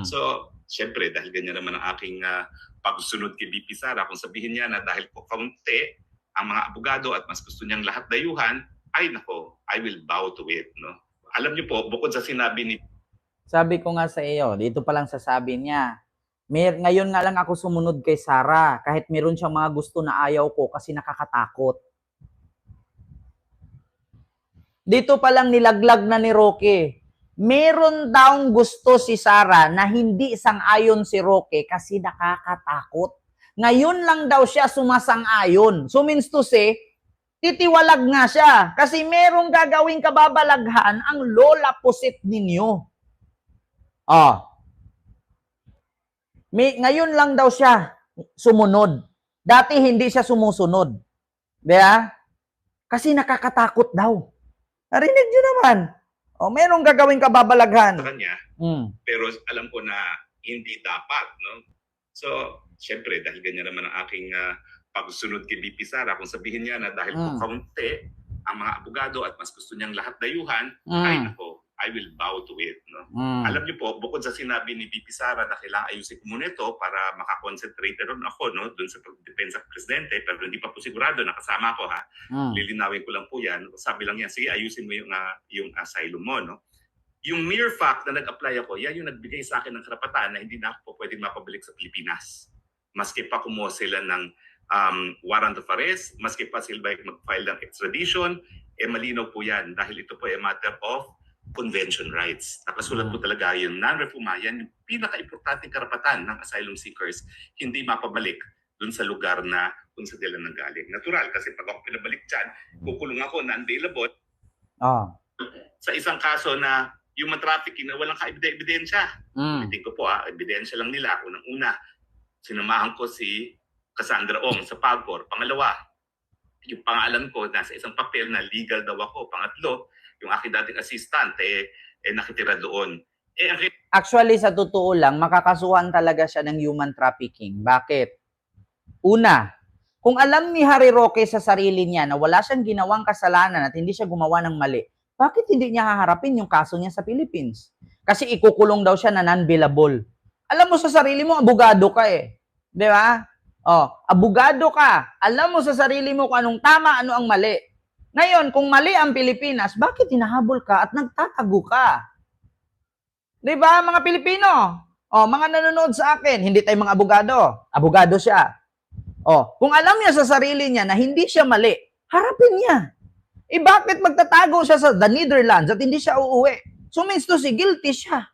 So, syempre, dahil ganyan naman ang aking pagsunod kay BP Sara, kung sabihin niya na dahil po kaunti ang mga abogado at mas gusto niyang lahat dayuhan, ay nako, I will bow to it. No? Alam niyo po, bukod sa sinabi ni... Sabi ko nga sa iyo, dito pa lang sasabi niya, ngayon nga lang ako sumunod kay Sara, kahit meron siyang mga gusto na ayaw ko kasi nakakatakot. Dito pa lang nilaglag na ni Roque. Meron daong gusto si Sara na hindi sang-ayon si Roque kasi nakakatakot. Ngayon lang daw siya sumasang-ayon. So means to say, titiwalag nga siya kasi merong gagawing kababalaghan ang lola pusit ninyo. Ngayon lang daw siya sumunod. Dati hindi siya sumusunod. Diba? Kasi nakakatakot daw. Narinig nyo naman. Merong gagawing kababalaghan. Sa kanya, pero alam ko na hindi dapat. No? So, syempre, dahil ganyan naman ang aking pagsunod kay BP Sara, kung sabihin niya na dahil po kaunti ang mga abogado at mas gusto niyang lahat dayuhan, ay nako, I will bow to it. No? Alam niyo po, bukod sa sinabi ni BP Sara na kailangan ayusin ko muna ito para makakonsentrate rin ako dun sa pagdepensa ng presidente, pero hindi pa po sigurado, nakasama ko ha. Lilinawin ko lang po yan. Sabi lang yan, sige, ayusin mo yung asylum mo. No? Yung mere fact na nag-apply ako, yan yung nagbigay sa akin ng karapatan na hindi na ako po pwedeng mapabalik sa Pilipinas. Maski pa kumuha sila ng warrant of arrest, maski pa sila mag-file ng extradition, malinaw po yan dahil ito po ay matter of convention rights. Nakasulat po talaga yung non-refuma, yan yung pinaka-importanting karapatan ng asylum seekers, hindi mapabalik dun sa lugar na kung sa nila nanggaling. Natural, kasi pag ako pinabalik dyan, kukulong ako na unbailable sa isang kaso na human trafficking na walang ka-ebidensya. Hindi ko po ebidensya lang nila. Unang-una, sinamahan ko si Cassandra Ong sa PAGCOR. Pangalawa, yung pangalan ko nasa isang papel na legal daw ako. Pangatlo, yung aking dating assistant nakitira doon. Actually, sa totoo lang, makakasuhan talaga siya ng human trafficking. Bakit? Una, kung alam ni Harry Roque sa sarili niya na wala siyang ginawang kasalanan at hindi siya gumawa ng mali, bakit hindi niya haharapin yung kaso niya sa Philippines? Kasi ikukulong daw siya na non-bailable. Alam mo sa sarili mo, abogado ka eh. Di ba? Abogado ka. Alam mo sa sarili mo kung anong tama, ano ang mali. Ngayon, kung mali ang Pilipinas, bakit hinahabol ka at nagtatago ka? Di ba, mga Pilipino? Mga nanonood sa akin, hindi tayo mga abogado. Abogado siya. Kung alam niya sa sarili niya na hindi siya mali, harapin niya. Bakit magtatago siya sa the Netherlands at hindi siya uuwi? So means to say, guilty siya.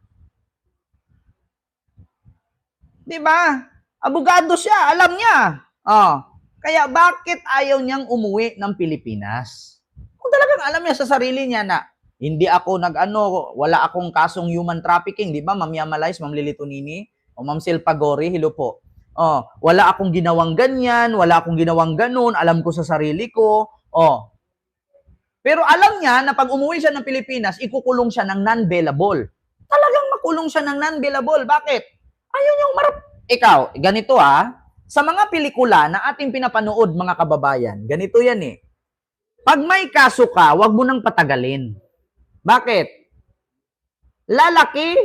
Di ba? Abogado siya, alam niya. Kaya bakit ayaw niyang umuwi ng Pilipinas? Kung talagang alam niya sa sarili niya na hindi ako wala akong kasong human trafficking, di ba? Ma'am Yamalais, Ma'am Lilito Nini, o Ma'am Silpagori, hello po. Wala akong ginawang ganyan, wala akong ginawang ganun, alam ko sa sarili ko. Pero alam niya na pag umuwi siya ng Pilipinas, ikukulong siya ng non-bailable. Talagang makulong siya ng non-bailable. Bakit? Ayaw niyang Ikaw, ganito sa mga pelikula na ating pinapanood mga kababayan, ganito yan eh. Pag may kaso ka, wag mo nang patagalin. Bakit? Lalaki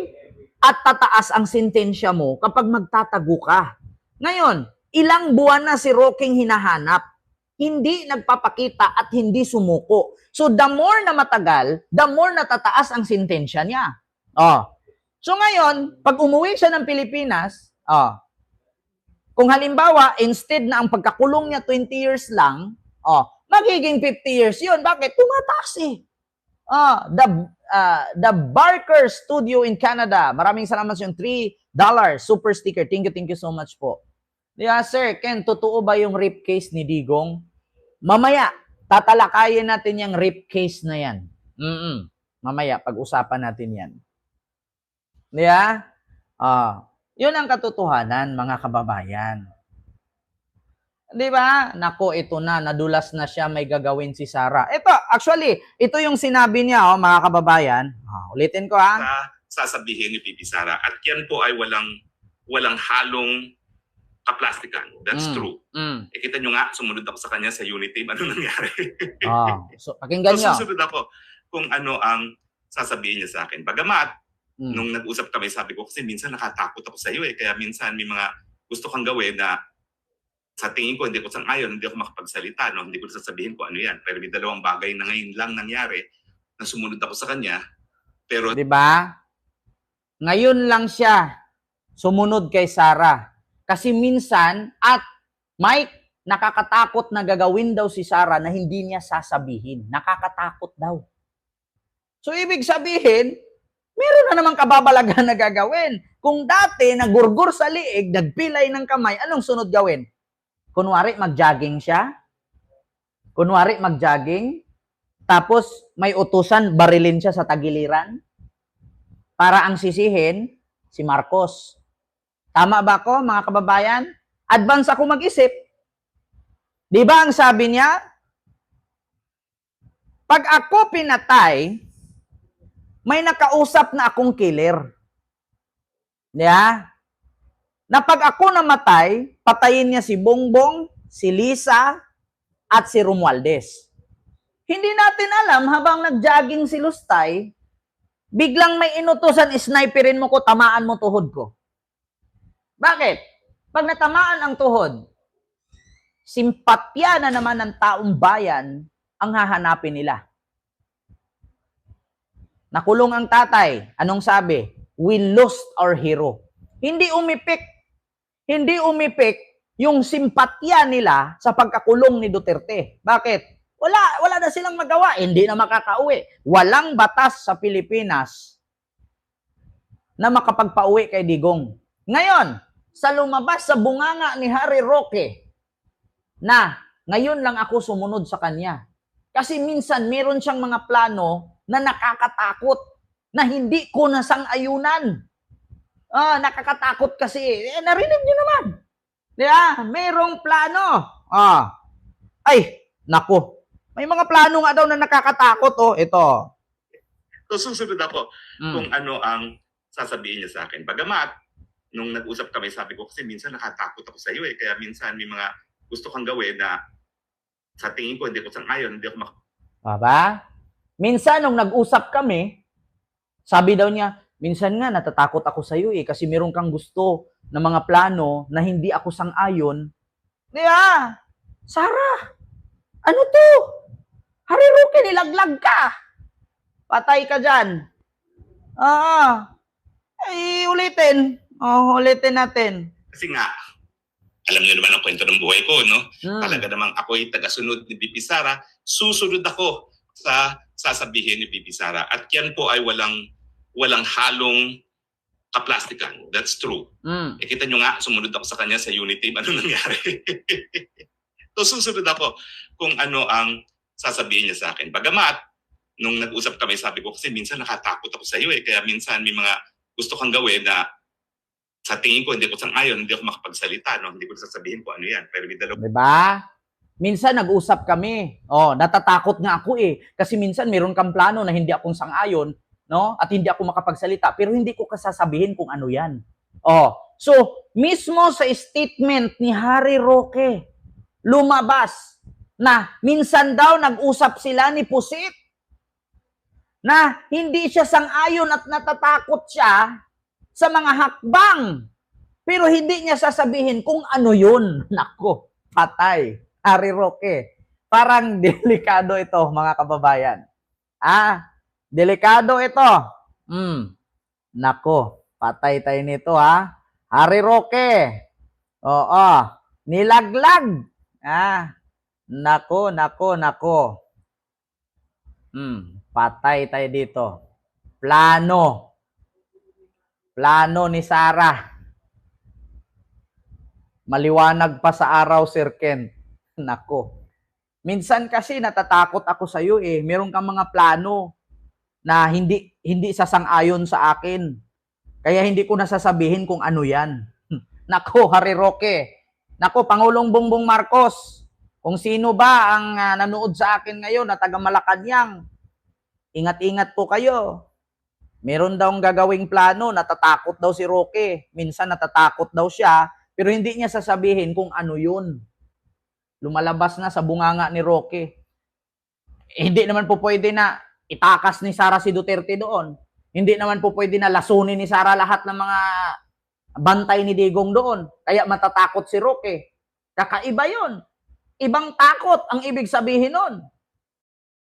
at tataas ang sentensya mo kapag magtatago ka. Ngayon, ilang buwan na si Roque hinahanap. Hindi nagpapakita at hindi sumuko. So the more na matagal, the more na tataas ang sentensya niya. So ngayon, pag umuwi siya ng Pilipinas, kung halimbawa, instead na ang pagkakulong niya 20 years lang, magiging 50 years yun. Bakit? Tumataas eh. The Barker Studio in Canada. Maraming salamat sa yung $3 super sticker. Thank you so much po. Yeah, sir, Ken, totoo ba yung rape case ni Digong? Mamaya, tatalakayin natin yung rape case na yan. Mamaya, pag-usapan natin yan. Yeah? Yun ang katotohanan, mga kababayan. Di ba? Nako, ito na, nadulas na siya, may gagawin si Sara. Ito, actually, ito yung sinabi niya, mga kababayan. Ulitin ko, Sasabihin ni Bibi Sara. At yan po ay walang halong kaplastikan. That's true. Kita nyo nga, sumunod ako sa kanya sa Unity. Ano nangyari? So, pakinggan nyo. Susunod ako kung ano ang sasabihin niya sa akin. Bagamat, nung nag-usap kami, sabi ko kasi minsan nakatakot ako sa iyo kaya minsan may mga gusto kang gawin na sa tingin ko hindi ko sang-ayon, hindi ako makapagsalita, no? Hindi ko sasabihin kung ano yan. Pero may dalawang bagay na ngayon lang nangyari na sumunod ako sa kanya. Pero 'di ba? Ngayon lang siya sumunod kay Sarah. Kasi minsan at Mike, nakakatakot na gagawin daw si Sarah na hindi niya sasabihin. Nakakatakot daw. So ibig sabihin, meron na namang kababalaghan na gagawin. Kung dati nagurgur sa liig, nagpilay ng kamay, anong sunod gawin? Kunwari mag-jogging siya. Kunwari mag-jogging. Tapos may utusan, barilin siya sa tagiliran. Para ang sisihin, si Marcos. Tama ba ako, mga kababayan? Advance ako mag-isip. Di ba ang sabi niya? Pag ako pinatay, may nakausap na akong killer. Yeah? Na pag ako namatay, patayin niya si Bongbong, si Lisa, at si Romualdez. Hindi natin alam, habang nag-jogging si Lustay, biglang may inutusan, sniperin mo ko, tamaan mo tuhod ko. Bakit? Pag natamaan ang tuhod, simpatya na naman ng taong bayan ang hahanapin nila. Nakulong ang tatay. Anong sabi? We lost our hero. Hindi umipik yung simpatya nila sa pagkakulong ni Duterte. Bakit? Wala na silang magawa. Hindi na makakauwi. Walang batas sa Pilipinas na makapagpauwi kay Digong. Ngayon, sa lumabas sa bunganga ni Harry Roque na ngayon lang ako sumunod sa kanya. Kasi minsan meron siyang mga plano na nakakatakot na hindi ko nasang-ayunan. Nakakatakot kasi. Narinig niyo naman. Diba? Merong plano. Ay, nako. May mga plano nga daw na nakakatakot. Ito. so susunod ako kung ano ang sasabihin niya sa akin. Bagamat, nung nag-usap kami, sabi ko kasi minsan nakatakot ako sa iyo kaya minsan may mga gusto kang gawin na sa tingin ko hindi ko sang-ayon, hindi ako Baba? Minsan, nung nag-usap kami, sabi daw niya, minsan nga natatakot ako sa iyo kasi meron kang gusto na mga plano na hindi ako sang-ayon. Diba? Sarah, ano to? Harry Roque, nilaglag ka. Patay ka dyan. Ulitin. Ulitin natin. Kasi nga, alam niyo naman ang kwento ng buhay ko, no? Talaga namang ako'y tagasunod ni BP Sara, susunod ako sa sasabihin ni BP Sara. At yan po ay walang halong kaplastikan. That's true. Kita nyo nga, sumunod ako sa kanya sa unity. Ano nangyari? So susunod ako kung ano ang sasabihin niya sa akin. Bagamat, nung nag-usap kami, sabi ko kasi minsan nakatakot ako sa iyo kaya minsan may mga gusto kang gawin na sa tingin ko hindi ko sang-ayon, hindi ako makapagsalita, no? Hindi ko sasabihin kung ano yan. Pero may dalawa. Diba? Minsan nag-usap kami. Natatakot nga ako kasi minsan meron kang plano na hindi akong sang-ayon, no? At hindi ako makapagsalita, pero hindi ko kasasabihin kung ano yan. So, mismo sa statement ni Harry Roque, lumabas na minsan daw nag-usap sila ni Pusit na hindi siya sang-ayon at natatakot siya sa mga hakbang. Pero hindi niya sasabihin kung ano yun. Nako, patay. Harry Roque. Parang delikado ito, mga kababayan. Delikado ito. Nako, patay tayo nito Harry Roque. Nilaglag. Nako. Patay tayo dito. Plano ni Sarah. Maliwanag pa sa araw, Sir Ken. Nako. Minsan kasi natatakot ako sa iyo Meron kang mga plano na hindi sasang-ayon sa akin. Kaya hindi ko nasasabihin kung ano yan. Nako, Harry Roque. Nako, Pangulong Bongbong Marcos. Kung sino ba ang nanood sa akin ngayon na taga Malacanang, ingat-ingat po kayo. Meron daw gagawing plano, natatakot daw si Roque. Minsan natatakot daw siya, pero hindi niya sasabihin kung ano yun. Lumalabas na sa bunganga ni Roque. Hindi naman po pwede na itakas ni Sara si Duterte doon. Hindi naman po pwede na lasunin ni Sara lahat ng mga bantay ni Digong doon. Kaya matatakot si Roque. Kakaiba yun. Ibang takot ang ibig sabihin nun.